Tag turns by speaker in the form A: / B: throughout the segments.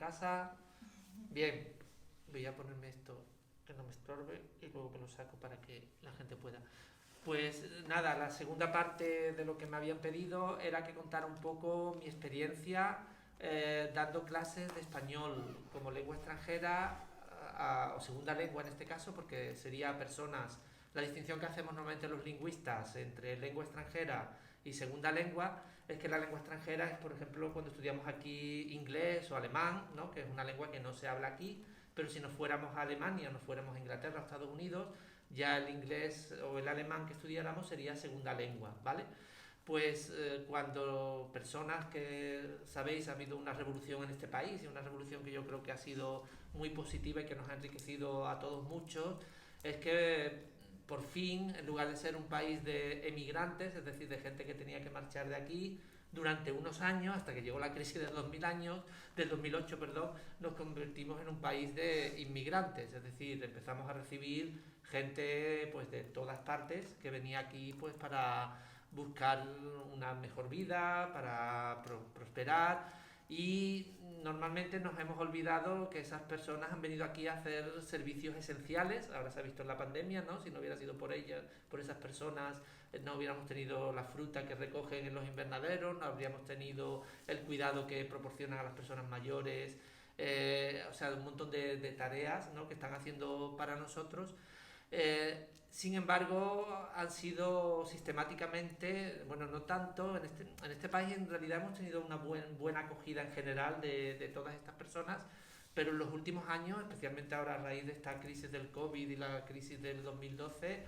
A: casa. Bien, voy a ponerme esto que no me estorbe y luego me lo saco para que la gente pueda. Pues nada, la segunda parte de lo que me habían pedido era que contara un poco mi experiencia dando clases de español como lengua extranjera o segunda lengua en este caso, porque sería a personas. La distinción que hacemos normalmente los lingüistas entre lengua extranjera y segunda lengua es que la lengua extranjera es, por ejemplo, cuando estudiamos aquí inglés o alemán, ¿no? Que es una lengua que no se habla aquí, pero si nos fuéramos a Alemania, nos fuéramos a Inglaterra o Estados Unidos, ya el inglés o el alemán que estudiáramos sería segunda lengua, ¿vale? Pues cuando personas que, sabéis, ha habido una revolución en este país y una revolución que yo creo que ha sido muy positiva y que nos ha enriquecido a todos muchos, es que por fin, en lugar de ser un país de emigrantes, es decir, de gente que tenía que marchar de aquí, durante unos años, hasta que llegó la crisis de 2000 años, del 2008, perdón, nos convertimos en un país de inmigrantes, es decir, empezamos a recibir gente pues de todas partes que venía aquí pues para buscar una mejor vida, para prosperar y normalmente nos hemos olvidado que esas personas han venido aquí a hacer servicios esenciales. Ahora se ha visto en la pandemia, ¿no? Si no hubiera sido por ellas, por esas personas, no hubiéramos tenido la fruta que recogen en los invernaderos, no habríamos tenido el cuidado que proporcionan a las personas mayores, o sea, un montón de tareas, ¿no? Que están haciendo para nosotros. Sin embargo, han sido sistemáticamente, bueno, no tanto, en este país en realidad hemos tenido una buena acogida en general de todas estas personas, pero en los últimos años, especialmente ahora a raíz de esta crisis del COVID y la crisis del 2012,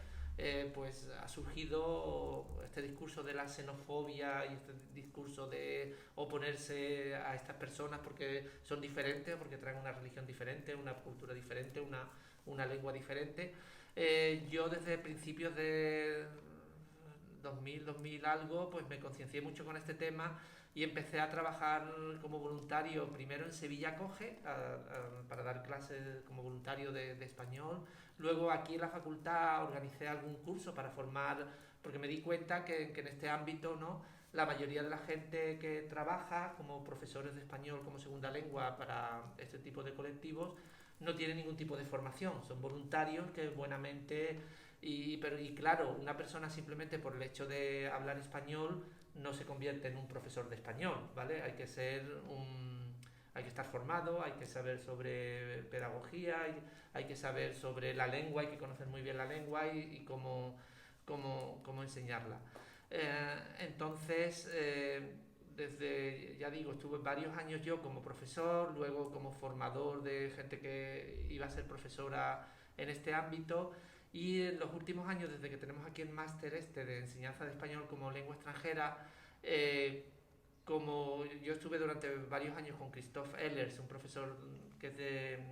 A: pues ha surgido este discurso de la xenofobia y este discurso de oponerse a estas personas porque son diferentes, porque traen una religión diferente, una cultura diferente, una lengua diferente. Yo desde principios de 2000 algo, pues me conciencié mucho con este tema y empecé a trabajar como voluntario primero en Sevilla Coge para dar clases como voluntario de español. Luego aquí en la facultad organicé algún curso para formar, porque me di cuenta que en este ámbito, ¿no? La mayoría de la gente que trabaja como profesores de español como segunda lengua para este tipo de colectivos no tienen ningún tipo de formación, son voluntarios que buenamente y claro, una persona simplemente por el hecho de hablar español no se convierte en un profesor de español, ¿vale? Hay que estar formado, hay que saber sobre pedagogía, hay que saber sobre la lengua, hay que conocer muy bien la lengua y cómo enseñarla. Entonces, desde, ya digo, estuve varios años yo como profesor, luego como formador de gente que iba a ser profesora en este ámbito y en los últimos años, desde que tenemos aquí el máster este de enseñanza de español como lengua extranjera, como yo estuve durante varios años con Christoph Ehlers, un profesor que es de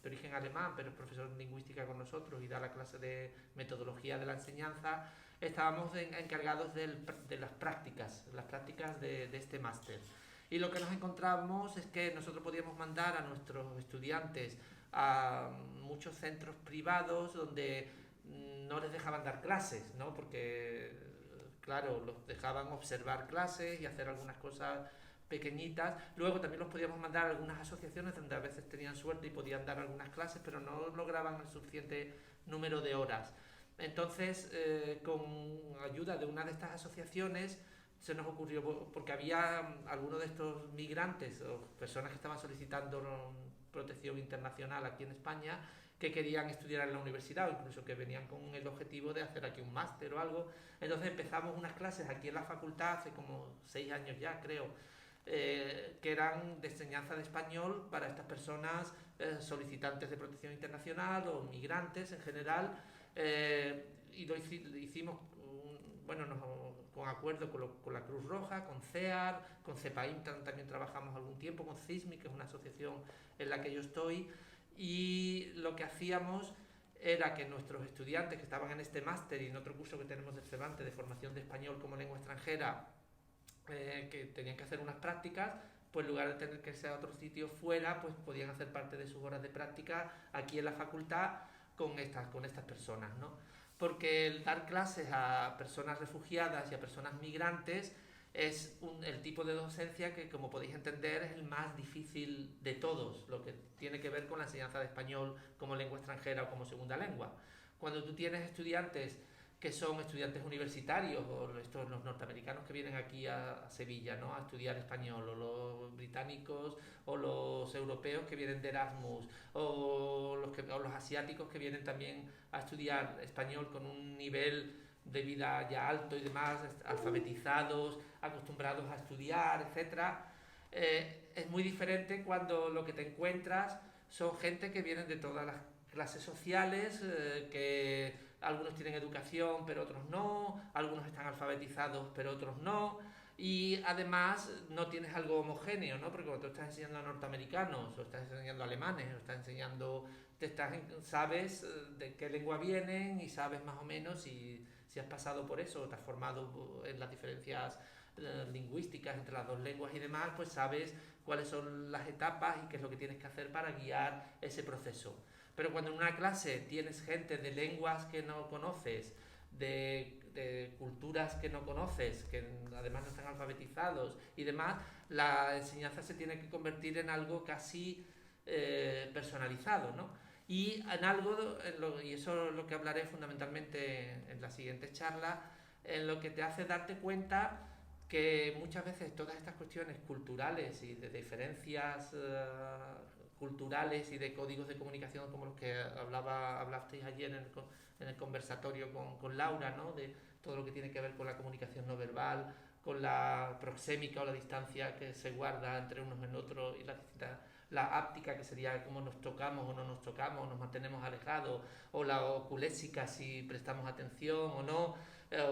A: origen alemán, pero es profesor de lingüística con nosotros y da la clase de metodología de la enseñanza, estábamos encargados de las prácticas de este máster. Y lo que nos encontramos es que nosotros podíamos mandar a nuestros estudiantes a muchos centros privados donde no les dejaban dar clases, ¿no? Porque, claro, los dejaban observar clases y hacer algunas cosas pequeñitas. Luego también los podíamos mandar a algunas asociaciones donde a veces tenían suerte y podían dar algunas clases, pero no lograban el suficiente número de horas. Entonces, con ayuda de una de estas asociaciones, se nos ocurrió, porque había algunos de estos migrantes o personas que estaban solicitando protección internacional aquí en España, que querían estudiar en la universidad o incluso que venían con el objetivo de hacer aquí un máster o algo. Entonces empezamos unas clases aquí en la facultad hace como 6 años ya, creo, que eran de enseñanza de español para estas personas solicitantes de protección internacional o migrantes en general, y lo hicimos bueno, con acuerdo con la Cruz Roja, con CEAR, con CEPAIM también trabajamos algún tiempo, con CISMI, que es una asociación en la que yo estoy, y lo que hacíamos era que nuestros estudiantes que estaban en este máster y en otro curso que tenemos del Cervantes de formación de español como lengua extranjera, que tenían que hacer unas prácticas, pues en lugar de tener que irse a otro sitio fuera, pues podían hacer parte de sus horas de práctica aquí en la facultad con estas personas, ¿no? Porque el dar clases a personas refugiadas y a personas migrantes es el tipo de docencia que, como podéis entender, es el más difícil de todos, lo que tiene que ver con la enseñanza de español como lengua extranjera o como segunda lengua. Cuando tú tienes estudiantes que son estudiantes universitarios, o estos, los norteamericanos que vienen aquí a Sevilla, ¿no?, a estudiar español, o los británicos o los europeos que vienen de Erasmus, o los asiáticos que vienen también a estudiar español con un nivel de vida ya alto y demás, alfabetizados, acostumbrados a estudiar, etcétera. Es muy diferente cuando lo que te encuentras son gente que vienen de todas las clases sociales, que algunos tienen educación pero otros no, algunos están alfabetizados pero otros no, y además no tienes algo homogéneo, ¿no? Porque cuando tú estás enseñando a norteamericanos, o estás enseñando a alemanes, o estás enseñando, sabes de qué lengua vienen y sabes más o menos si has pasado por eso, o te has formado en las diferencias lingüísticas entre las dos lenguas y demás, pues sabes cuáles son las etapas y qué es lo que tienes que hacer para guiar ese proceso. Pero cuando en una clase tienes gente de lenguas que no conoces, de culturas que no conoces, que además no están alfabetizados y demás, la enseñanza se tiene que convertir en algo casi personalizado, ¿no? Y en algo, y eso es lo que hablaré fundamentalmente en la siguiente charla, en lo que te hace darte cuenta que muchas veces todas estas cuestiones culturales y de diferencias culturales y de códigos de comunicación como los que hablasteis ayer en el conversatorio con Laura, ¿no?, de todo lo que tiene que ver con la comunicación no verbal, con la proxémica o la distancia que se guarda entre unos en otros, y la áptica, que sería cómo nos tocamos o no nos tocamos, nos mantenemos alejados, o la oculésica, si prestamos atención o no,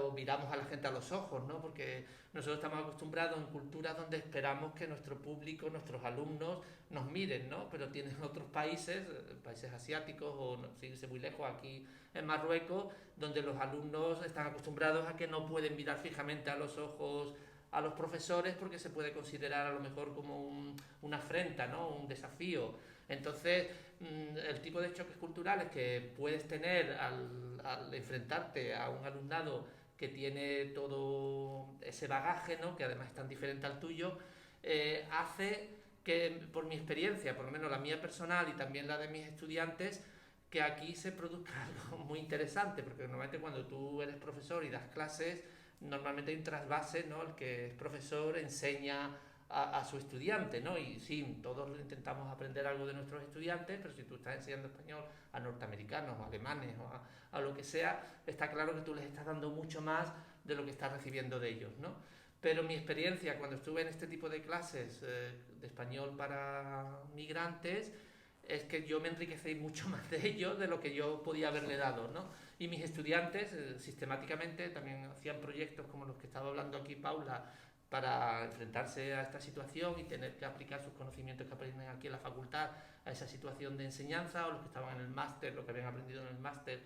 A: o miramos a la gente a los ojos, ¿no? Porque nosotros estamos acostumbrados en culturas donde esperamos que nuestro público, nuestros alumnos, nos miren, ¿no? Pero tienen otros países, países asiáticos, o no, sin irse muy lejos, aquí en Marruecos, donde los alumnos están acostumbrados a que no pueden mirar fijamente a los ojos a los profesores porque se puede considerar a lo mejor como una afrenta, ¿no?, un desafío. Entonces, el tipo de choques culturales que puedes tener al enfrentarte a un alumnado que tiene todo ese bagaje, ¿no?, que además es tan diferente al tuyo, hace que, por mi experiencia, por lo menos la mía personal y también la de mis estudiantes, que aquí se produzca algo muy interesante, porque normalmente cuando tú eres profesor y das clases, normalmente hay un trasvase, ¿no? El que es profesor enseña a su estudiante, ¿no? Y sí, todos intentamos aprender algo de nuestros estudiantes, pero si tú estás enseñando español a norteamericanos, o alemanes, o a lo que sea, está claro que tú les estás dando mucho más de lo que estás recibiendo de ellos, ¿no? Pero mi experiencia cuando estuve en este tipo de clases de español para migrantes es que yo me enriquecí mucho más de ellos de lo que yo podía haberle dado, ¿no? Y mis estudiantes sistemáticamente también hacían proyectos como los que estaba hablando aquí Paula, para enfrentarse a esta situación y tener que aplicar sus conocimientos que aprenden aquí en la facultad a esa situación de enseñanza, o los que estaban en el máster, lo que habían aprendido en el máster,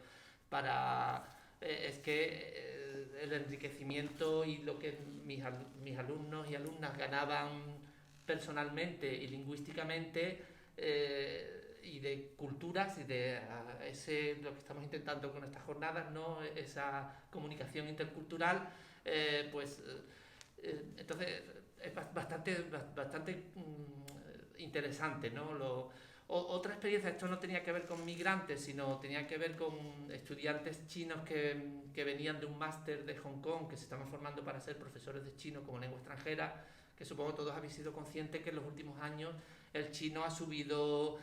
A: para... es que el enriquecimiento y lo que mis alumnos y alumnas ganaban personalmente y lingüísticamente, y de culturas y de lo que estamos intentando con estas jornadas, ¿no?, esa comunicación intercultural, pues entonces es bastante interesante, ¿no? Otra experiencia, esto no tenía que ver con migrantes, sino tenía que ver con estudiantes chinos que venían de un máster de Hong Kong, que se estaban formando para ser profesores de chino como lengua extranjera, que supongo todos habéis sido conscientes que en los últimos años el chino ha subido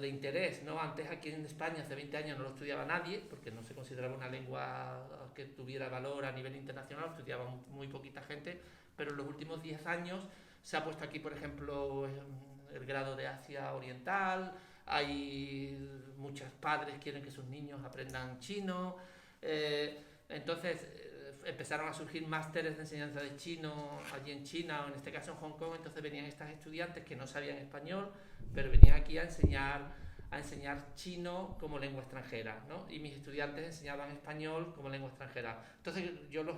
A: de interés, ¿no? Antes aquí en España, hace 20 años, no lo estudiaba nadie, porque no se consideraba una lengua que tuviera valor a nivel internacional, lo estudiaba muy poquita gente, pero en los últimos 10 años se ha puesto aquí, por ejemplo, el grado de Asia Oriental, hay muchos padres que quieren que sus niños aprendan chino, entonces empezaron a surgir másteres de enseñanza de chino allí en China, o en este caso en Hong Kong. Entonces venían estas estudiantes que no sabían español, pero venían aquí a enseñar chino como lengua extranjera, ¿no? Y mis estudiantes enseñaban español como lengua extranjera. Entonces yo los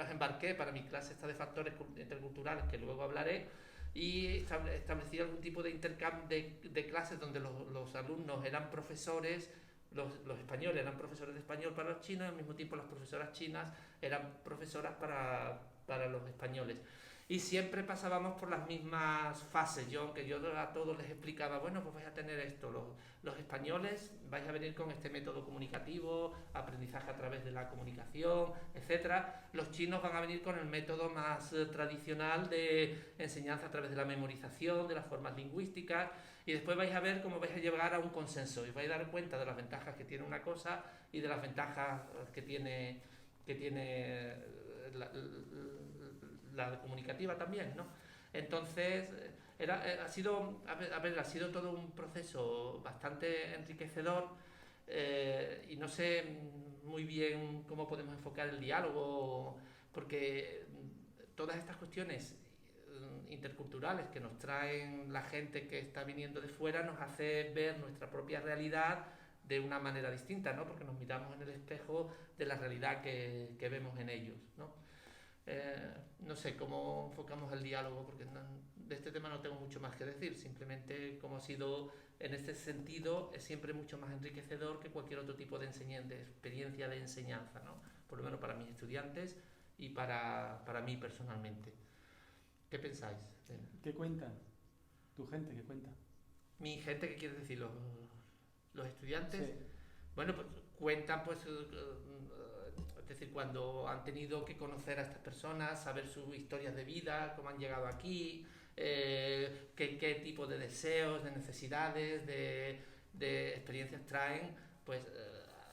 A: embarqué para mi clase esta de factores interculturales, que luego hablaré, y establecí algún tipo de intercambio de clases donde los alumnos eran profesores, los españoles eran profesores de español para los chinos, y al mismo tiempo las profesoras chinas eran profesoras para para los españoles. Y siempre pasábamos por las mismas fases. Aunque yo a todos les explicaba, bueno, pues vais a tener esto, los españoles vais a venir con este método comunicativo, aprendizaje a través de la comunicación, etcétera. Los chinos van a venir con el método más tradicional de enseñanza a través de la memorización, de las formas lingüísticas, y después vais a ver cómo vais a llegar a un consenso y vais a dar cuenta de las ventajas que tiene una cosa y de las ventajas que tiene la comunicativa también, ¿no? Entonces, ha sido todo un proceso bastante enriquecedor, y no sé muy bien cómo podemos enfocar el diálogo, porque todas estas cuestiones interculturales que nos traen la gente que está viniendo de fuera nos hace ver nuestra propia realidad de una manera distinta, ¿no? Porque nos miramos en el espejo de la realidad que vemos en ellos, ¿no? No sé cómo enfocamos el diálogo, porque de este tema no tengo mucho más que decir, simplemente como ha sido en este sentido es siempre mucho más enriquecedor que cualquier otro tipo de experiencia de enseñanza, ¿no? Por lo menos para mis estudiantes y para mí personalmente. ¿Qué pensáis?
B: ¿Qué cuentan? ¿Tu gente qué cuenta?
A: Mi gente, ¿qué quiere decir? ¿Los estudiantes?
B: Sí.
A: Bueno, pues cuentan, pues, es decir, cuando han tenido que conocer a estas personas, saber sus historias de vida, cómo han llegado aquí, qué tipo de deseos, de necesidades, de experiencias traen, pues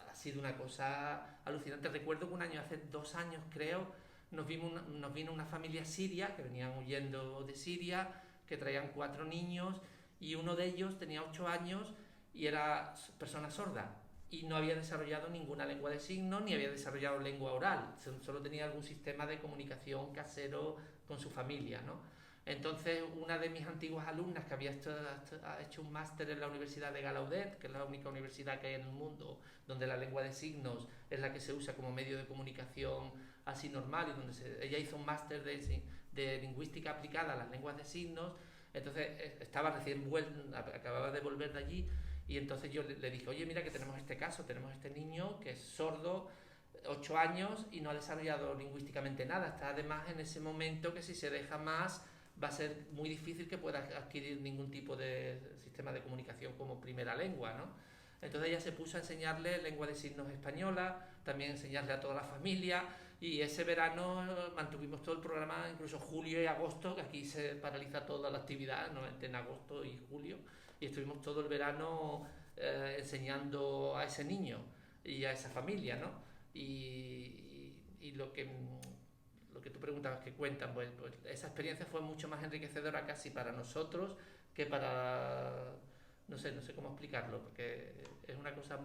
A: ha sido una cosa alucinante. Recuerdo que un año, hace 2 años creo, nos vino una familia siria, que venían huyendo de Siria, que traían 4 niños, y uno de ellos tenía 8 años y era persona sorda y no había desarrollado ninguna lengua de signos ni había desarrollado lengua oral, solo tenía algún sistema de comunicación casero con su familia, ¿no? Entonces, una de mis antiguas alumnas que había hecho un máster en la Universidad de Gallaudet, que es la única universidad que hay en el mundo donde la lengua de signos es la que se usa como medio de comunicación así normal, y donde ella hizo un máster de lingüística aplicada a las lenguas de signos. Entonces estaba acababa de volver de allí, y entonces yo le dije, oye, mira que tenemos este caso, tenemos este niño que es sordo, 8 años, y no ha desarrollado lingüísticamente nada. Está además en ese momento que si se deja más va a ser muy difícil que pueda adquirir ningún tipo de sistema de comunicación como primera lengua, ¿no? Entonces ella se puso a enseñarle lengua de signos española, también enseñarle a toda la familia, y ese verano mantuvimos todo el programa, incluso julio y agosto, que aquí se paraliza toda la actividad, normalmente en agosto y julio, y estuvimos todo el verano enseñando a ese niño y a esa familia, ¿no? Y lo que tú preguntabas que cuentan, pues esa experiencia fue mucho más enriquecedora casi para nosotros que para... No sé cómo explicarlo, porque es una cosa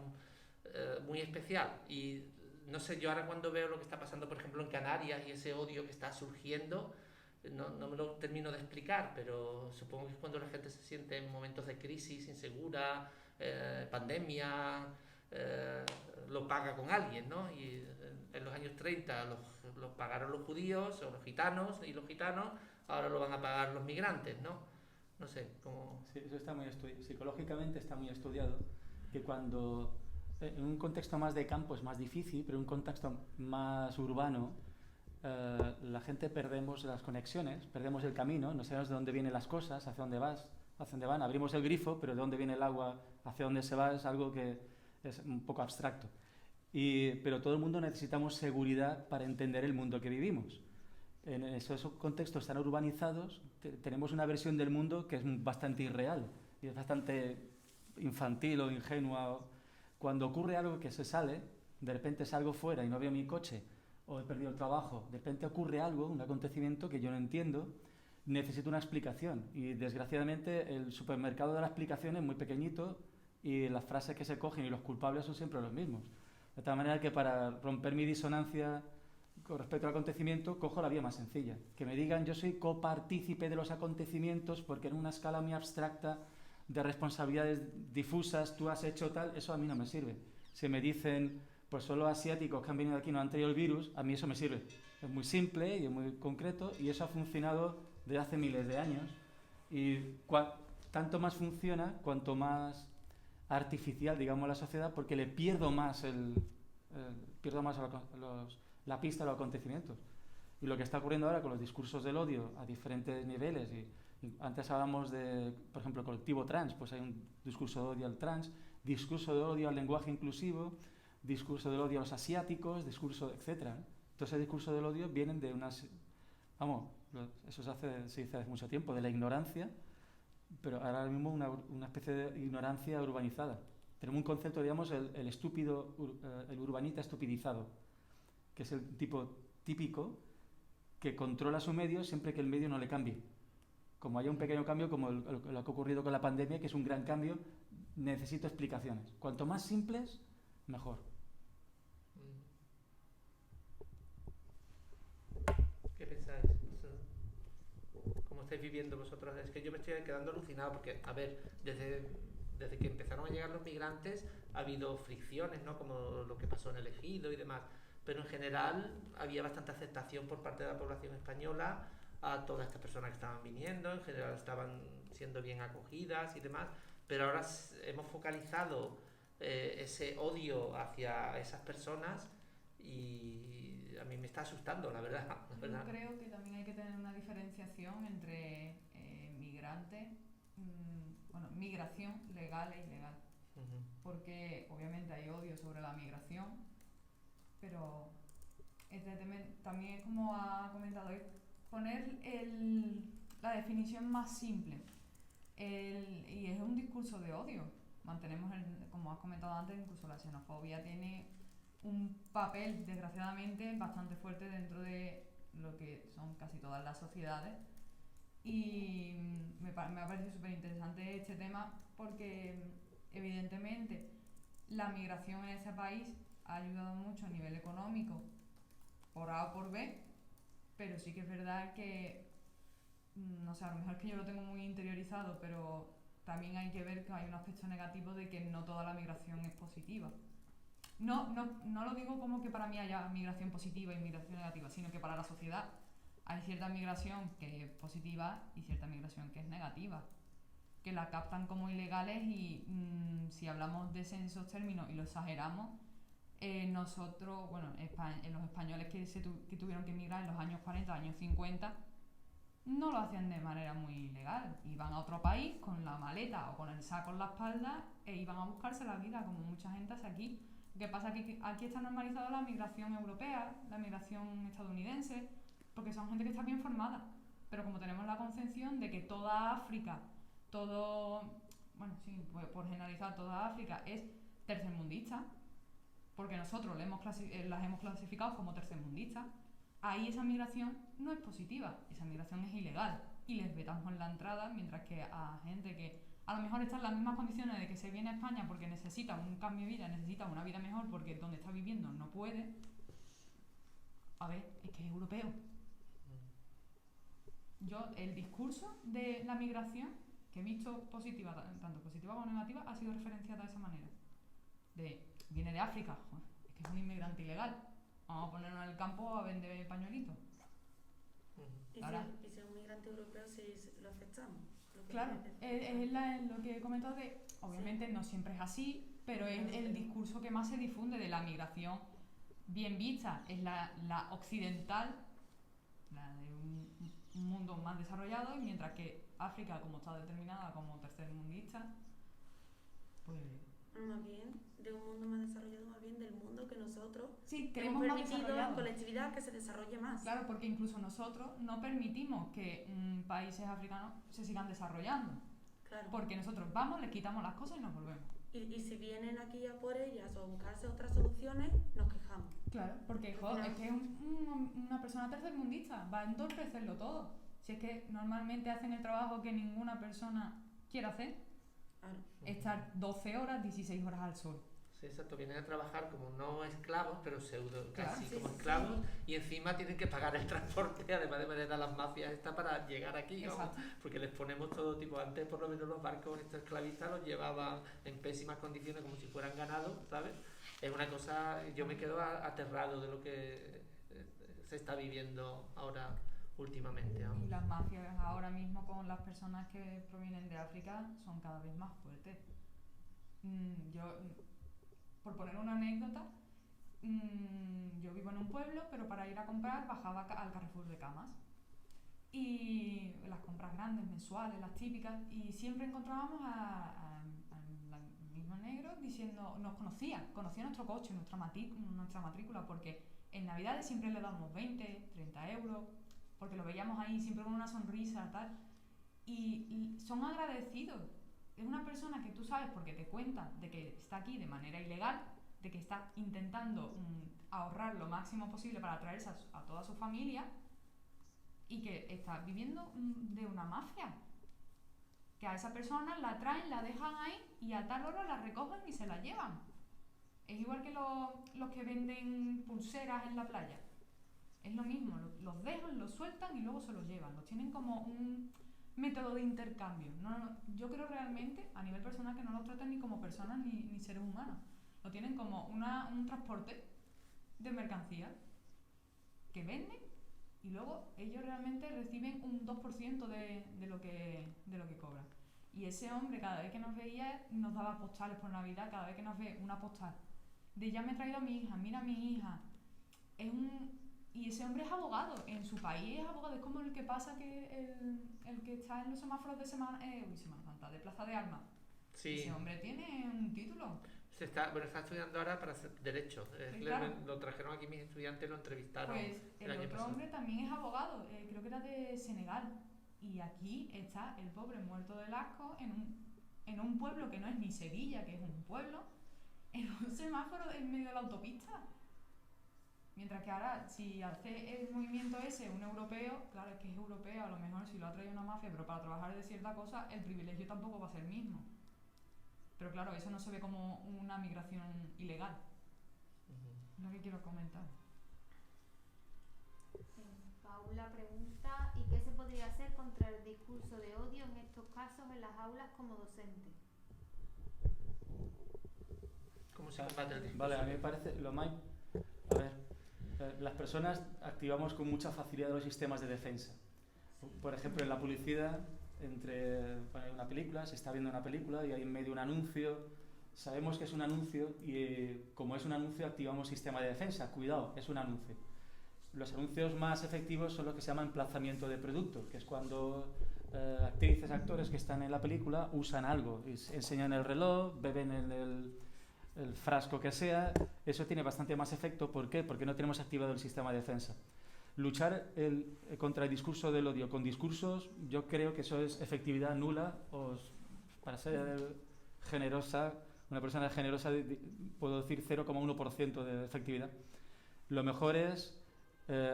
A: muy especial. Y no sé, yo ahora cuando veo lo que está pasando, por ejemplo, en Canarias y ese odio que está surgiendo, no me lo termino de explicar, pero supongo que es cuando la gente se siente en momentos de crisis, insegura, pandemia, lo paga con alguien, ¿no? Y en los años 30 los pagaron los judíos o los gitanos, y los gitanos ahora lo van a pagar los migrantes, ¿no? No sé, cómo...
B: Sí, eso está muy estudiado. Psicológicamente está muy estudiado, que cuando en un contexto más de campo es más difícil, pero en un contexto más urbano la gente perdemos las conexiones, perdemos el camino, no sabemos de dónde vienen las cosas, hacia dónde van. Abrimos el grifo, pero de dónde viene el agua, hacia dónde se va, es algo que es un poco abstracto. Pero todo el mundo necesitamos seguridad para entender el mundo que vivimos. En esos contextos tan urbanizados tenemos una versión del mundo que es bastante irreal y es bastante infantil o ingenua. Cuando ocurre algo que se sale, de repente salgo fuera y no veo mi coche, o he perdido el trabajo, de repente ocurre algo, un acontecimiento que yo no entiendo, necesito una explicación, y desgraciadamente el supermercado de la explicación es muy pequeñito y las frases que se cogen y los culpables son siempre los mismos, de tal manera que para romper mi disonancia con respecto al acontecimiento cojo la vía más sencilla, que me digan yo soy copartícipe de los acontecimientos porque en una escala muy abstracta de responsabilidades difusas tú has hecho tal, eso a mí no me sirve. Si me dicen pues son los asiáticos que han venido aquí y no han traído el virus, a mí eso me sirve. Es muy simple y es muy concreto, y eso ha funcionado desde hace miles de años, y tanto más funciona cuanto más artificial, digamos, la sociedad, porque le pierdo más la pista a los acontecimientos. Y lo que está ocurriendo ahora con los discursos del odio a diferentes niveles, y antes hablábamos de, por ejemplo, el colectivo trans, pues hay un discurso de odio al trans, discurso de odio al lenguaje inclusivo, discurso del odio a los asiáticos, discurso, etcétera. Todo ese discurso del odio vienen de unas... Vamos, eso se dice hace mucho tiempo, de la ignorancia, pero ahora mismo una especie de ignorancia urbanizada. Tenemos un concepto, digamos, el estúpido, el urbanita estupidizado, que es el tipo típico que controla su medio siempre que el medio no le cambie. Como haya un pequeño cambio, como lo que ha ocurrido con la pandemia, que es un gran cambio, necesito explicaciones. Cuanto más simples, mejor.
A: ¿Qué pensáis? ¿Cómo estáis viviendo vosotros? Es que yo me estoy quedando alucinado porque, a ver, desde que empezaron a llegar los migrantes ha habido fricciones, ¿no? Como lo que pasó en el Ejido y demás. Pero en general había bastante aceptación por parte de la población española a todas estas personas que estaban viniendo, en general estaban siendo bien acogidas y demás, pero ahora hemos focalizado ese odio hacia esas personas y a mí me está asustando, la verdad.
C: Yo creo que también hay que tener una diferenciación entre migración legal e ilegal, porque obviamente hay odio sobre la migración, pero también es como ha comentado, es poner la definición más simple, y es un discurso de odio. Mantenemos, como has comentado antes, incluso la xenofobia tiene un papel, desgraciadamente, bastante fuerte dentro de lo que son casi todas las sociedades. Y me ha parecido súper interesante este tema porque, evidentemente, la migración en ese país ha ayudado mucho a nivel económico, por A o por B, pero sí que es verdad que, no sé, a lo mejor es que yo lo tengo muy interiorizado, pero también hay que ver que hay un aspecto negativo de que no toda la migración es positiva. No lo digo como que para mí haya migración positiva y migración negativa, sino que para la sociedad hay cierta migración que es positiva y cierta migración que es negativa, que la captan como ilegales y si hablamos de esos términos y lo exageramos, nosotros, bueno, los españoles que tuvieron que emigrar en los años 40, años 50, no lo hacían de manera muy legal. Iban a otro país con la maleta o con el saco en la espalda e iban a buscarse la vida, como mucha gente hace aquí. Lo que pasa es que aquí está normalizada la migración europea, la migración estadounidense, porque son gente que está bien formada. Pero como tenemos la concepción de que toda África, por generalizar, toda África es tercermundista, porque nosotros las hemos clasificado como tercermundistas, ahí esa migración no es positiva, esa migración es ilegal y les vetamos la entrada, mientras que a gente que a lo mejor está en las mismas condiciones de que se viene a España porque necesita un cambio de vida, necesita una vida mejor porque donde está viviendo no puede, a ver, es que es europeo. Yo, el discurso de la migración que he visto positiva, tanto positiva como negativa, ha sido referenciada de esa manera. Viene de África, joder, es que es un inmigrante ilegal, vamos a ponernos en el campo a vender pañuelitos.
D: ¿Y si es un migrante europeo, si lo aceptamos?
C: Claro, es lo que he comentado de, obviamente no siempre es así, pero es el discurso que más se difunde de la migración bien vista, es la occidental, la de un mundo más desarrollado, y mientras que África, como está determinada como tercermundista, pues...
D: Más bien, de un mundo más desarrollado, más bien del mundo que nosotros
C: queremos
D: hemos
C: más
D: permitido
C: desarrollado.
D: a la colectividad que se desarrolle más.
C: Claro, porque incluso nosotros no permitimos que países africanos se sigan desarrollando.
D: Claro.
C: Porque nosotros vamos, les quitamos las cosas y nos volvemos.
D: Y si vienen aquí a por ellas o a buscarse otras soluciones, nos quejamos.
C: Claro, porque es que es una persona tercermundista, va a entorpecerlo todo. Si es que normalmente hacen el trabajo que ninguna persona quiere hacer,
D: Claro.
C: Estar 12 horas, 16 horas al sol.
A: Sí, exacto, vienen a trabajar como no esclavos, pero pseudo, casi
C: Claro,
A: como esclavos, y encima tienen que pagar el transporte, además de manera las mafias estas para llegar aquí, ¿no? Porque les ponemos todo tipo, antes por lo menos los barcos estos esclavistas los llevaban en pésimas condiciones como si fueran ganados, ¿sabes? Es una cosa, yo me quedo aterrado de lo que se está viviendo ahora últimamente, ¿no?
C: Y las mafias ahora mismo con las personas que provienen de África son cada vez más fuertes. Yo, por poner una anécdota, yo vivo en un pueblo, pero para ir a comprar bajaba al Carrefour de Camas. Y las compras grandes, mensuales, las típicas, y siempre encontrábamos al mismo negro diciendo, conocía nuestro coche, nuestra matrícula, porque en Navidades siempre le dábamos 20, 30 euros, porque lo veíamos ahí siempre con una sonrisa, tal, y son agradecidos. Es una persona que tú sabes porque te cuentan de que está aquí de manera ilegal, de que está intentando ahorrar lo máximo posible para traerse a toda su familia, y que está viviendo de una mafia. Que a esa persona la traen, la dejan ahí y a tal hora la recogen y se la llevan. Es igual que los que venden pulseras en la playa. Es lo mismo, los dejan, los sueltan y luego se los llevan. Los tienen como un método de intercambio. Yo creo realmente, a nivel personal, que no los tratan ni como personas ni seres humanos. Lo tienen como un transporte de mercancías que venden y luego ellos realmente reciben un 2% de lo que cobran. Y ese hombre, cada vez que nos veía, nos daba postales por Navidad, cada vez que nos ve una postal de ya me he traído a mi hija, mira a mi hija. Y ese hombre es abogado, en su país es abogado, es como el que pasa que el que está en los semáforos de Semana Santa, de Plaza de Armas.
A: Sí.
C: Ese hombre tiene un título.
A: Está estudiando ahora para hacer Derecho.
C: Sí, claro.
A: Lo trajeron aquí mis estudiantes, lo entrevistaron.
C: Pues el
A: año
C: otro
A: pasado.
C: hombre también es abogado, creo que era de Senegal. Y aquí está el pobre muerto del asco en un pueblo que no es ni Sevilla, que es un pueblo, en un semáforo en medio de la autopista. Mientras que ahora, si hace el movimiento ese un europeo, claro, es que es europeo, a lo mejor si lo ha traído una mafia, pero para trabajar de cierta cosa, el privilegio tampoco va a ser el mismo. Pero claro, eso no se ve como una migración ilegal. Es lo que quiero comentar.
E: Paula pregunta, ¿y qué se podría hacer contra el discurso de odio en estos casos en las aulas como docente?
A: ¿Cómo se combate el discurso?
B: Vale, a mí me parece lo más... A ver, las personas activamos con mucha facilidad los sistemas de defensa. Por ejemplo, en la publicidad, hay una película, se está viendo una película y hay en medio un anuncio. Sabemos que es un anuncio y como es un anuncio activamos sistema de defensa. Cuidado, es un anuncio. Los anuncios más efectivos son los que se llama emplazamiento de producto, que es cuando actrices, actores que están en la película usan algo, y enseñan el reloj, beben el frasco que sea. Eso tiene bastante más efecto. ¿Por qué? Porque no tenemos activado el sistema de defensa. Luchar contra el discurso del odio con discursos, yo creo que eso es efectividad nula. Para ser generosa, una persona generosa, puedo decir 0,1% de efectividad. Lo mejor es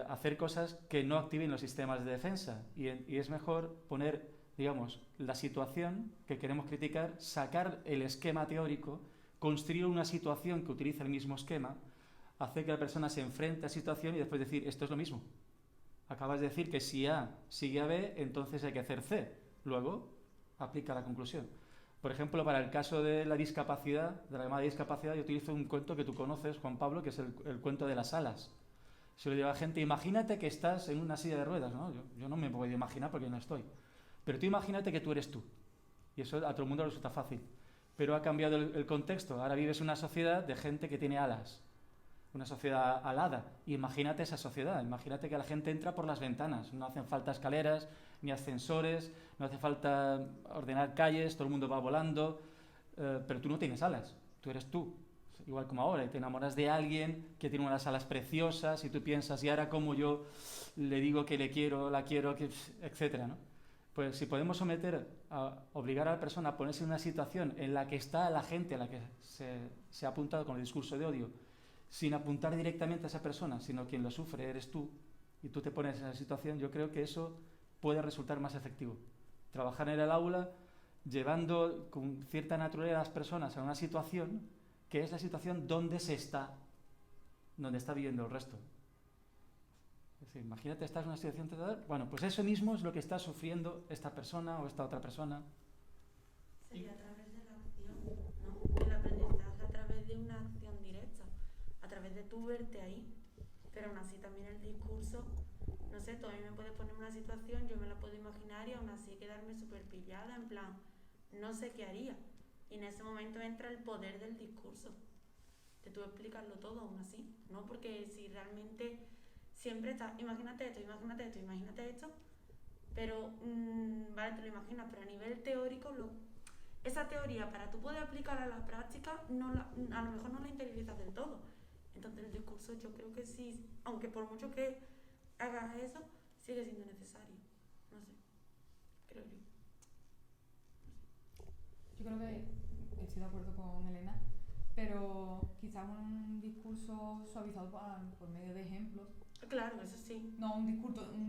B: hacer cosas que no activen los sistemas de defensa, y es mejor poner, digamos, la situación que queremos criticar, sacar el esquema teórico, construir una situación que utiliza el mismo esquema, hacer que la persona se enfrente a la situación y después decir, esto es lo mismo. Acabas de decir que si A sigue a B, entonces hay que hacer C. Luego, aplica la conclusión. Por ejemplo, para el caso de la discapacidad, de la llamada discapacidad, yo utilizo un cuento que tú conoces, Juan Pablo, que es el cuento de las alas. Se lo digo a la gente, imagínate que estás en una silla de ruedas, ¿no? Yo no me puedo imaginar porque no estoy. Pero tú imagínate que tú eres tú. Y eso a todo el mundo le resulta fácil. Pero ha cambiado el contexto. Ahora vives en una sociedad de gente que tiene alas. Una sociedad alada. Y imagínate esa sociedad. Imagínate que la gente entra por las ventanas. No hacen falta escaleras, ni ascensores, no hace falta ordenar calles, todo el mundo va volando. Pero tú no tienes alas. Tú eres tú. Igual como ahora, y te enamoras de alguien que tiene unas alas preciosas y tú piensas, ¿y ahora cómo yo le digo que le quiero, la quiero, etcétera, ¿no? Pues si podemos obligar a la persona a ponerse en una situación en la que está la gente a la que se ha apuntado con el discurso de odio, sin apuntar directamente a esa persona, sino quien lo sufre eres tú, y tú te pones en esa situación, yo creo que eso puede resultar más efectivo. Trabajar en el aula llevando con cierta naturalidad a las personas a una situación que es la situación donde está viviendo el resto. Es decir, imagínate, estás en una situación total, bueno, pues eso mismo es lo que está sufriendo esta persona o esta otra persona.
D: Sería a través de la acción, ¿no? El aprendizaje a través de una acción directa, a través de tú verte ahí, pero aún así también el discurso, no sé, tú a mí me puedes poner una situación, yo me la puedo imaginar y aún así quedarme súper pillada, en plan, no sé qué haría. Y en ese momento entra el poder del discurso. de tú explicarlo todo aún así, ¿no? Porque si realmente siempre estás, imagínate esto, pero, vale, te lo imaginas, pero a nivel teórico, esa teoría para tú poder aplicarla a la práctica, a lo mejor no la interiorizas del todo. Entonces el discurso yo creo que sí, aunque por mucho que hagas eso, sigue siendo necesario. No sé, creo yo.
C: Yo creo que estoy de acuerdo con Elena, pero quizás un discurso suavizado por medio de ejemplos.
D: Claro, eso sí.
C: No un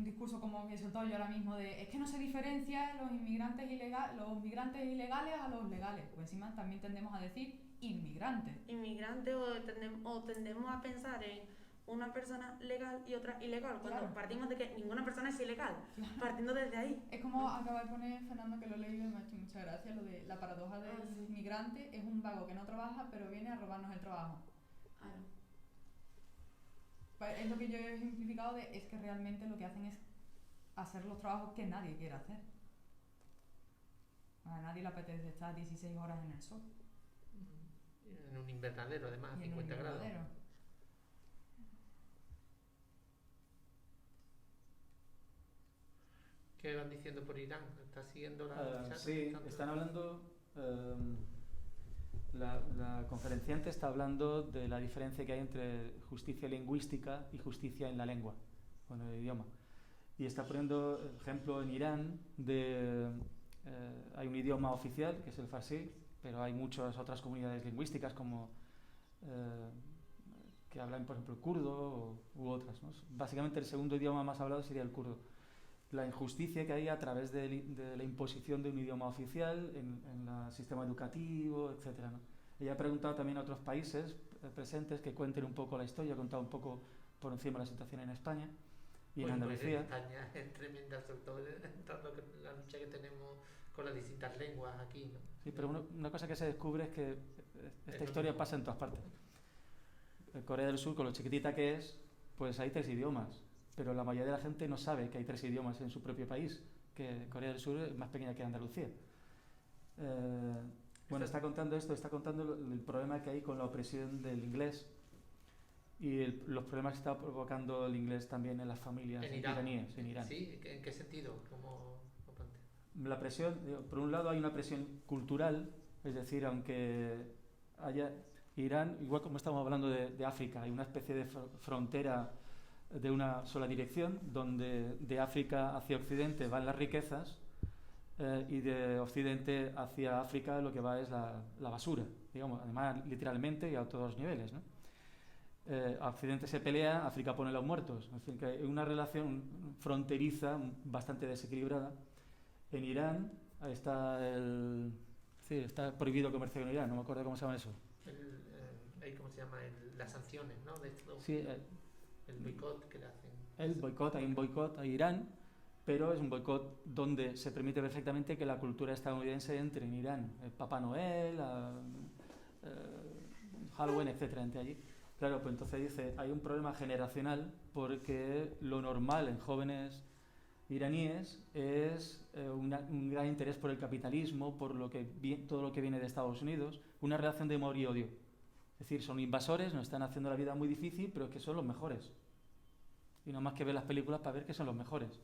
C: discurso como que he soltado yo ahora mismo de es que no se diferencia los migrantes ilegales a los legales. Pues encima también tendemos a decir inmigrantes.
D: Inmigrantes o tendemos a pensar en una persona legal y otra ilegal, cuando
C: Claro.
D: partimos de que ninguna persona es ilegal,
C: Claro.
D: partiendo desde ahí.
C: Es como acaba de poner Fernando, que lo he leído y me ha hecho mucha gracia, lo de la paradoja del
D: sí.
C: migrante es un vago que no trabaja pero viene a robarnos el trabajo.
D: Claro.
C: Pues es lo que yo he ejemplificado es que realmente lo que hacen es hacer los trabajos que nadie quiere hacer. A nadie le apetece estar 16 horas en el sol.
A: En un invernadero, además, a
C: Y en un
A: 50 grados.
C: invernadero.
A: ¿Qué van diciendo por Irán? ¿Estás siguiendo la chat?
B: Sí, están hablando... la conferenciante está hablando de la diferencia que hay entre justicia lingüística y justicia en la lengua, o en el idioma. Y está poniendo ejemplo en Irán de... hay un idioma oficial, que es el farsi, pero hay muchas otras comunidades lingüísticas como que hablan, por ejemplo, el kurdo u otras, ¿no? Básicamente el segundo idioma más hablado sería el kurdo. La injusticia que hay a través de la imposición de un idioma oficial en el sistema educativo, etc., ¿no? Ella ha preguntado también a otros países presentes que cuenten un poco la historia, ha contado un poco por encima la situación en España y en Andalucía.
A: Pues España es tremenda, sobre todo en la lucha que tenemos con las distintas lenguas aquí, ¿no?
B: Sí, pero una cosa que se descubre es que esta historia pasa en todas partes. En Corea del Sur, con lo chiquitita que es, pues hay 3 idiomas, pero la mayoría de la gente no sabe que hay 3 idiomas en su propio país, que Corea del Sur es más pequeña que Andalucía. Bueno, está contando el problema que hay con la opresión del inglés y los problemas que está provocando el inglés también en las familias iraníes en Irán.
A: ¿Sí? ¿En qué sentido? ¿Cómo plantea?
B: La presión, por un lado hay una presión cultural, es decir, aunque haya Irán, igual como estamos hablando de África, hay una especie de frontera de una sola dirección, donde de África hacia Occidente van las riquezas y de Occidente hacia África lo que va es la basura, digamos, además literalmente y a todos los niveles, ¿no? A Occidente se pelea, África pone los muertos, en fin, que hay una relación fronteriza bastante desequilibrada. En Irán está está prohibido comercio en Irán, no me acuerdo cómo se llama eso.
A: ¿Cómo se llama? Las sanciones, ¿no?
B: Sí,
A: el boicot que le hacen.
B: Hay un boicot a Irán, pero es un boicot donde se permite perfectamente que la cultura estadounidense entre en Irán. El Papá Noel, Halloween, etcétera, entre allí. Claro, pues entonces dice, hay un problema generacional porque lo normal en jóvenes iraníes es un gran interés por el capitalismo, por todo lo que viene de Estados Unidos, una relación de amor y odio. Es decir, son invasores, nos están haciendo la vida muy difícil, pero es que son los mejores. Y no más que ver las películas para ver que son los mejores.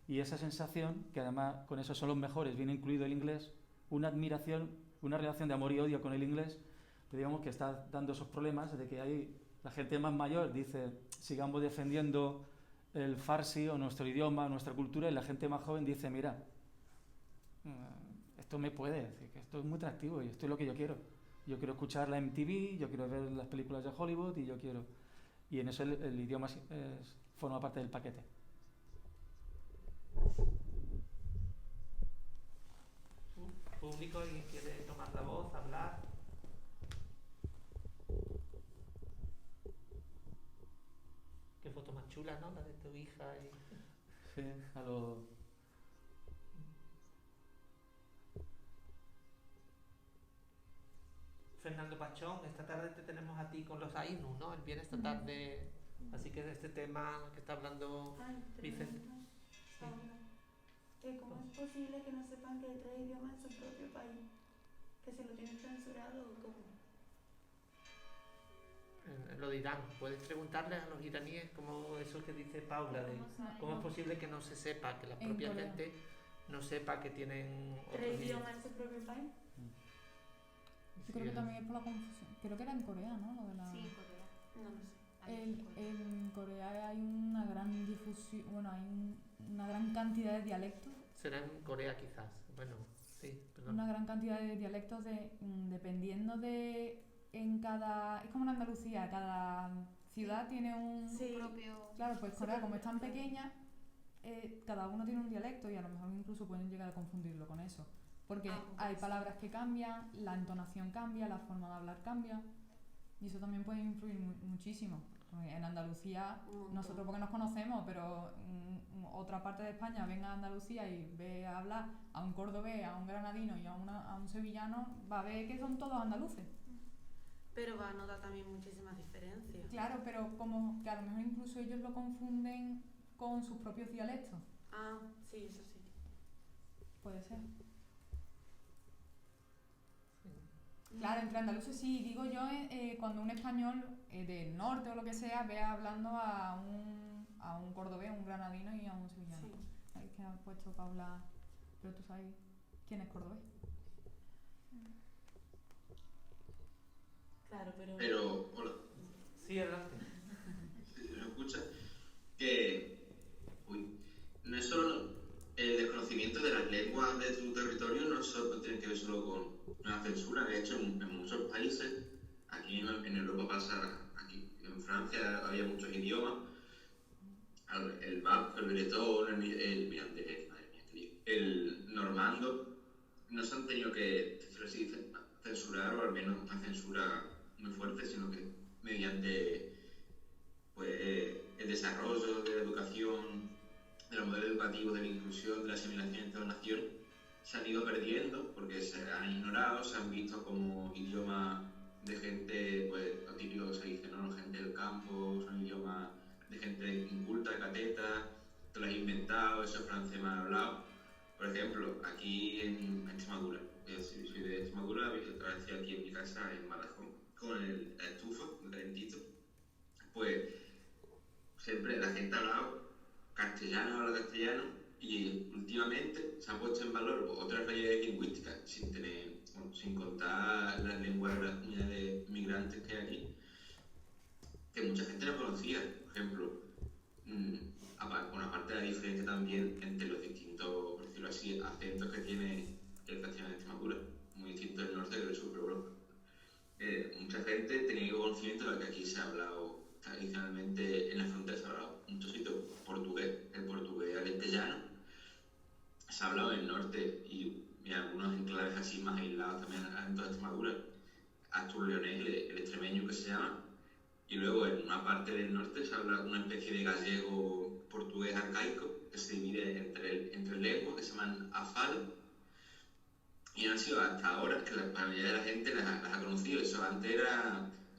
B: Y esa sensación, que además con eso son los mejores, viene incluido el inglés, una admiración, una relación de amor y odio con el inglés, pero digamos que está dando esos problemas de que hay la gente más mayor dice, sigamos defendiendo el farsi o nuestro idioma, nuestra cultura, y la gente más joven dice, mira, esto me puede, decir, que esto es muy atractivo y esto es lo que yo quiero. Yo quiero escuchar la MTV, yo quiero ver las películas de Hollywood y en eso el idioma forma parte del paquete.
A: ¿Público? ¿Alguien quiere tomar la voz, hablar? Qué foto más chula, ¿no? La de tu hija y...
B: Sí,
A: Fernando Pachón, esta tarde te tenemos a ti con los Ainu, ¿no? Él viene esta tarde, así que de este tema que está hablando Vicente.
D: Que ¿cómo es posible que no sepan que hay 3 idiomas en su propio país? ¿Que se lo tienen censurado o cómo?
A: lo de Irán. Puedes preguntarles a los iraníes como eso que dice Paula, de cómo es posible que no se sepa, que la
C: En
A: propia
C: Corea.
A: gente no sepa que tienen otro
D: ¿Tres
A: idioma.
D: idiomas en su propio país?
C: Yo creo que también es por la confusión. Creo que era en Corea, ¿no? Lo de la...
E: Sí, en Corea.
D: No lo sé.
C: En Corea hay una gran difusión, bueno, hay una gran cantidad de dialectos,
A: Será en Corea quizás. Bueno, sí, perdón.
C: una gran cantidad de dialectos dependiendo de en cada, es como en Andalucía, cada ciudad tiene un,
D: Sí.
E: Propio.
C: claro, pues Corea como es tan
D: Claro.
C: pequeña, cada uno tiene un dialecto y a lo mejor incluso pueden llegar a confundirlo con eso, porque
D: Ah, pues
C: hay
D: puede ser.
C: palabras que cambian, la entonación cambia, la forma de hablar cambia y eso también puede influir muchísimo. En Andalucía
D: Un montón.
C: nosotros porque nos conocemos, pero otra parte de España venga a Andalucía y ve a hablar a un cordobés, a un granadino y a un sevillano, va a ver que son todos andaluces.
D: Pero va a notar también muchísimas diferencias.
C: Claro, pero como que a lo mejor incluso ellos lo confunden con sus propios dialectos.
D: Ah, sí, eso sí.
C: Puede ser.
A: Sí.
C: Claro, entre andaluces sí, digo yo, cuando un español del norte o lo que sea ve hablando a un cordobés, un granadino y a un sevillano.
D: Sí.
C: Es que ha puesto Paula, pero tú sabes quién es cordobés.
D: Claro, pero...
F: Pero, hola,
A: Sí, adelante.
F: si se me escucha, que, no es solo el desconocimiento de las lenguas de tu territorio, no solo tiene que ver solo con una censura. De hecho, en muchos países, aquí en Europa pasa, aquí en Francia había muchos idiomas, el vasco, el bretón, el normando, no se han tenido que censurar, o al menos una censura muy fuerte, sino que mediante el desarrollo de la educación, de los modelos educativos, de la inclusión, de la asimilación entre la nación, se han ido perdiendo porque se han ignorado, se han visto como idiomas de gente, pues lo típico que se dice, ¿no? Gente del campo, son idiomas de gente inculta, cateta, te lo has inventado, eso es francés mal hablado. Por ejemplo, aquí en Extremadura, yo soy de Extremadura, estoy aquí en mi casa en Badajoz, con la estufa, el calentito, pues siempre la gente ha hablado castellano, habla castellano, y últimamente se ha puesto en valor otras variedades lingüísticas, sin contar las lenguas de las comunidades migrantes que hay aquí, que mucha gente no conocía. Por ejemplo, aparte de la diferencia también entre los distintos, por decirlo así, acentos que tiene el castellano de Extremadura, muy distinto del norte que del sur, pero bueno, mucha gente tenía conocimiento de lo que aquí se ha hablado tradicionalmente en la frontera, se ha hablado muchos sitios portugués, el portugués alentejano, se ha hablado en el norte y algunos enclaves así más aislados también en toda Extremadura, Astur-Leonés, el extremeño que se llama, y luego en una parte del norte se habla una especie de gallego portugués arcaico que se divide entre lenguas que se llaman afal, y han sido hasta ahora que la mayoría de la gente las ha conocido. Eso antes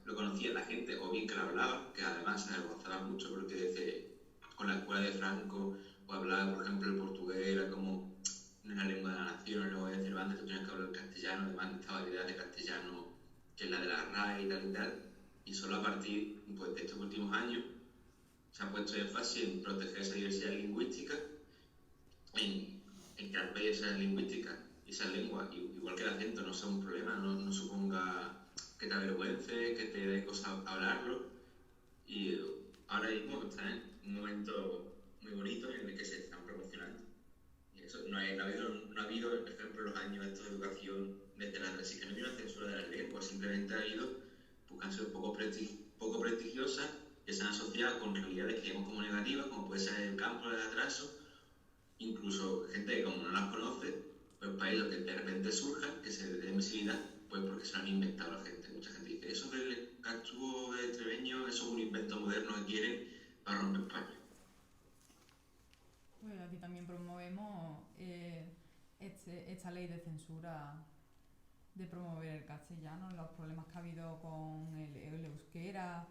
F: lo conocía la gente, o bien que lo hablaba, que además se gozaba mucho porque con la escuela de Franco, o hablaba, por ejemplo, el portugués, era como una lengua de la nación, la lengua de Cervantes, tú tenías que hablar el castellano, además de esta variedad de castellano que es la de la RAE y tal, y solo a partir pues, de estos últimos años se ha puesto énfasis en proteger esa diversidad lingüística, en crear esas lingüísticas y esa lengua, igual que el acento, no sea un problema, no suponga que te avergüence, que te dé cosa hablarlo. Y ahora mismo está en un momento muy bonito en el que se están promocionando. Y eso no ha habido, por ejemplo, en los años estos de educación desde la así que no hay una censura de las lenguas, simplemente ha habido pues, que han sido poco prestigiosas que se han asociado con realidades que vemos como negativas, como puede ser el campo, el atraso, incluso gente que como no las conoce, pues para ellos que de repente surjan, que se den visibilidad, pues porque se lo han inventado la gente. Mucha gente dice, eso del cachugo de Treveño, eso es un invento moderno que quieren para romper España.
C: Pues aquí también promovemos esta ley de censura de promover el castellano, los problemas que ha habido con el euskera,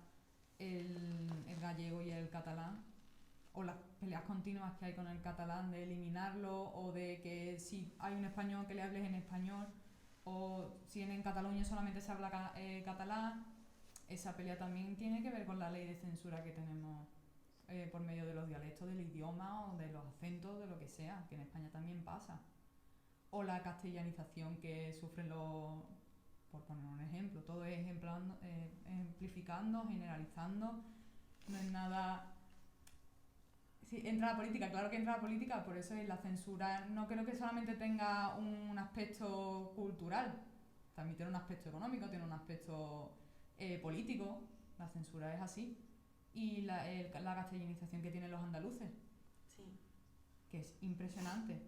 C: el gallego y el catalán, o las peleas continuas que hay con el catalán de eliminarlo, o de que si hay un español que le hables en español, o si en Cataluña solamente se habla catalán, esa pelea también tiene que ver con la ley de censura que tenemos por medio de los dialectos del idioma o de los acentos, de lo que sea, que en España también pasa. O la castellanización que sufren los, por poner un ejemplo, todo es ejemplificando, generalizando, no es nada... Sí, entra la política, claro que entra la política, por eso es la censura. No creo que solamente tenga un aspecto cultural, también tiene un aspecto económico, tiene un aspecto político, la censura es así. Y la castellanización que tienen los andaluces,
D: Sí.
C: que es impresionante.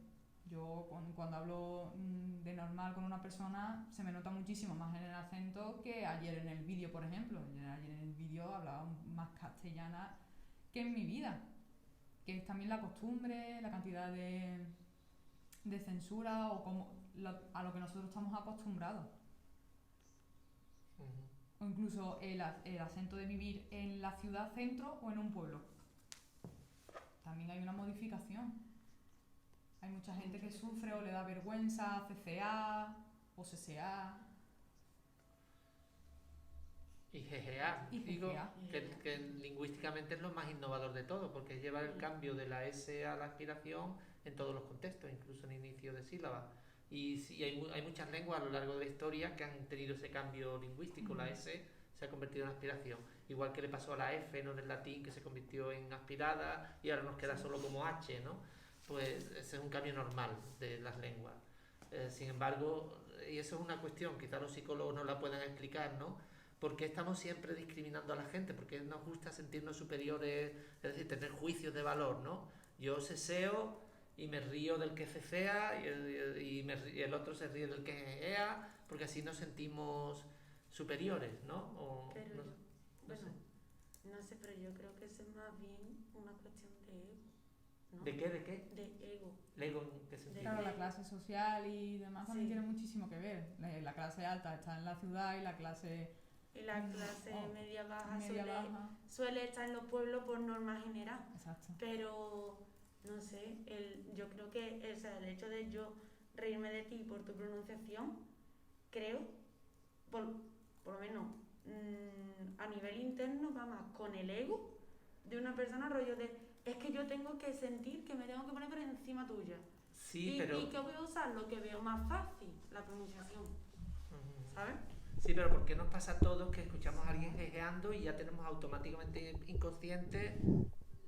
C: Yo cuando hablo de normal con una persona se me nota muchísimo más en el acento que ayer en el vídeo, por ejemplo. Ayer en el vídeo hablaba más castellana que en mi vida. Que es también la costumbre, la cantidad de censura o a lo que nosotros estamos acostumbrados. O incluso el acento de vivir en la ciudad centro o en un pueblo. También hay una modificación. Hay mucha gente que sufre o le da vergüenza, CCA o CCA.
A: Y GGA,
C: Y
A: digo,
C: GGA.
A: que lingüísticamente es lo más innovador de todo, porque es llevar el cambio de la S a la aspiración en todos los contextos, incluso en inicio de sílaba. Y sí, hay muchas lenguas a lo largo de la historia que han tenido ese cambio lingüístico. La S se ha convertido en aspiración, igual que le pasó a la F, ¿no?, en el latín, que se convirtió en aspirada y ahora nos queda solo como H, ¿no? Pues ese es un cambio normal de las lenguas. Sin embargo, y eso es una cuestión, quizá los psicólogos no la puedan explicar, ¿no? ¿Por qué estamos siempre discriminando a la gente? ¿Por qué nos gusta sentirnos superiores, es decir, tener juicios de valor, ¿no? Yo seseo y me río del que cecea y el otro se ríe del que jejea, porque así nos sentimos superiores, ¿no? O,
D: Pero,
A: no sé.
D: no sé, pero yo creo que eso es más bien una cuestión de ego, ¿no?
A: ¿De qué? ¿De qué?
D: De ego.
A: ¿Lego en qué sentido?
C: Claro, la clase social y demás también
D: Sí.
C: tiene muchísimo que ver. La clase alta está en la ciudad y la clase
D: Y la clase media baja
C: baja.
D: suele estar en los pueblos por norma general.
C: Exacto.
D: Pero, no sé, yo creo que el hecho de yo reírme de ti por tu pronunciación, creo, por lo menos a nivel interno, va más con el ego de una persona, rollo de, es que yo tengo que sentir que me tengo que poner por encima tuya.
A: Sí,
D: y,
A: pero...
D: ¿Y qué voy a usar? Lo que veo más fácil, la pronunciación, ¿sabes?
A: Sí, pero ¿por qué nos pasa a todos que escuchamos a alguien jejeando y ya tenemos automáticamente inconsciente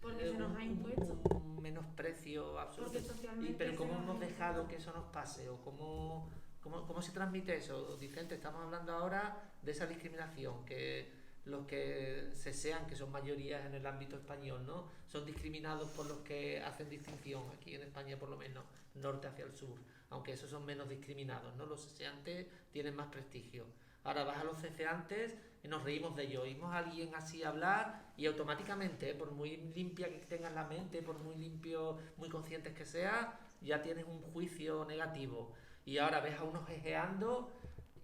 D: Porque se nos ha impuesto.
A: un menosprecio absoluto?
D: Porque socialmente
A: Pero
D: se
A: ¿cómo
D: nos ha
A: hemos dejado
D: impuesto.
A: que eso nos pase? ¿O cómo se transmite eso? Vicente, estamos hablando ahora de esa discriminación, que los que se sean, que son mayorías en el ámbito español, ¿no?, son discriminados por los que hacen distinción, aquí en España por lo menos, norte hacia el sur, aunque esos son menos discriminados, ¿no? Los ceseantes tienen más prestigio. Ahora vas a los ceceantes y nos reímos de ellos. Oímos a alguien así hablar y automáticamente, por muy limpia que tengas la mente, por muy limpio, muy conscientes que seas, ya tienes un juicio negativo. Y ahora ves a unos jejeando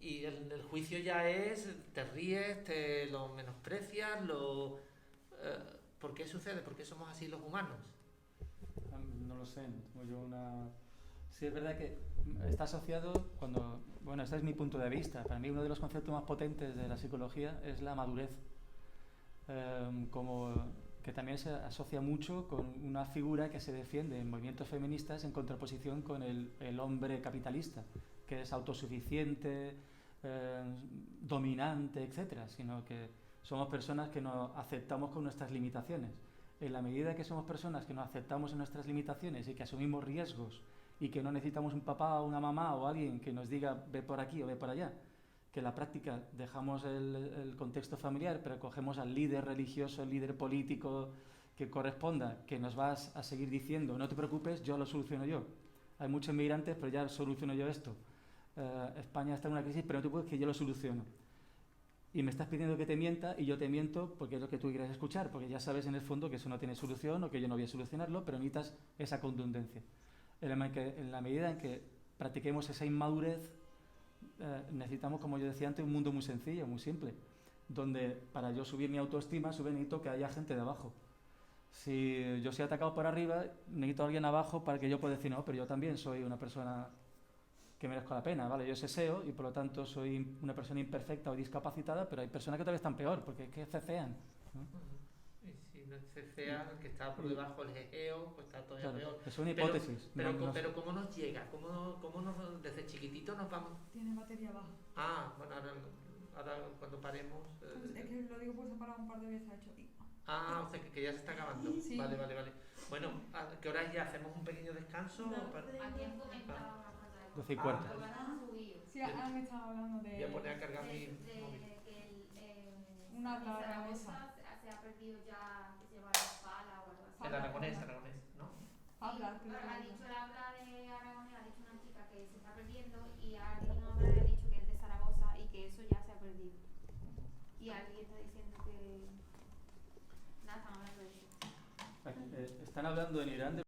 A: y el juicio ya es, te ríes, te lo menosprecias, ¿por qué sucede? ¿Por qué somos así los humanos?
B: No lo sé, tengo yo una... Sí, es verdad que está asociado cuando... Bueno, este es mi punto de vista. Para mí uno de los conceptos más potentes de la psicología es la madurez. Como que también se asocia mucho con una figura que se defiende en movimientos feministas en contraposición con el hombre capitalista, que es autosuficiente, dominante, etcétera, sino que somos personas que nos aceptamos con nuestras limitaciones. En la medida que somos personas que nos aceptamos en nuestras limitaciones y que asumimos riesgos y que no necesitamos un papá o una mamá o alguien que nos diga ve por aquí o ve por allá, que en la práctica dejamos el contexto familiar, pero cogemos al líder religioso, el líder político que corresponda, que nos vas a seguir diciendo no te preocupes, yo lo soluciono yo. Hay muchos inmigrantes, pero ya soluciono yo esto. España está en una crisis, pero no te preocupes que yo lo soluciono. Y me estás pidiendo que te mienta y yo te miento porque es lo que tú quieres escuchar, porque ya sabes en el fondo que eso no tiene solución o que yo no voy a solucionarlo, pero necesitas esa contundencia. En la medida en que practiquemos esa inmadurez, necesitamos, como yo decía antes, un mundo muy sencillo, muy simple, donde para yo subir mi autoestima, necesito que haya gente de abajo. Si yo soy atacado por arriba, necesito a alguien abajo para que yo pueda decir, no, pero yo también soy una persona que merezco la pena, ¿vale? Yo sé SEO y por lo tanto soy una persona imperfecta o discapacitada, pero hay personas que todavía están peor, porque es que cecean, ¿no?
A: Y si no es CCA, el que está por debajo del GEO, pues está todavía
B: Claro,
A: peor.
B: es una hipótesis.
A: Pero ¿cómo nos llega? ¿Cómo nos, desde chiquitito nos vamos?
C: Tiene batería baja.
A: Ah, bueno, ahora cuando paremos...
C: Es que lo digo pues se ha parado un par de veces, ha hecho...
A: o sea que ya se está acabando.
C: Sí.
A: Vale. Bueno, ¿a qué hora ya? ¿Hacemos un pequeño descanso?
D: No,
E: Aquí han comentado una cosa de
B: 12:15.
E: que van a subir.
C: Sí, han estado hablando de...
A: Voy a poner a cargar mi
E: De
A: móvil.
E: que
C: Una
E: en
C: aragonesa.
E: Zaragoza se ha perdido ya que se lleva la pala o algo así.
A: El aragonés, ¿no?
C: Hablar,
E: Sí,
C: pero...
E: ha dicho el habla de Aragonés, ha dicho una chica que se está perdiendo y alguien habla le ha dicho que es de Zaragoza y que eso ya se ha perdido. Y alguien está diciendo que... Nada, están hablando de eso.
B: Están hablando en Irán de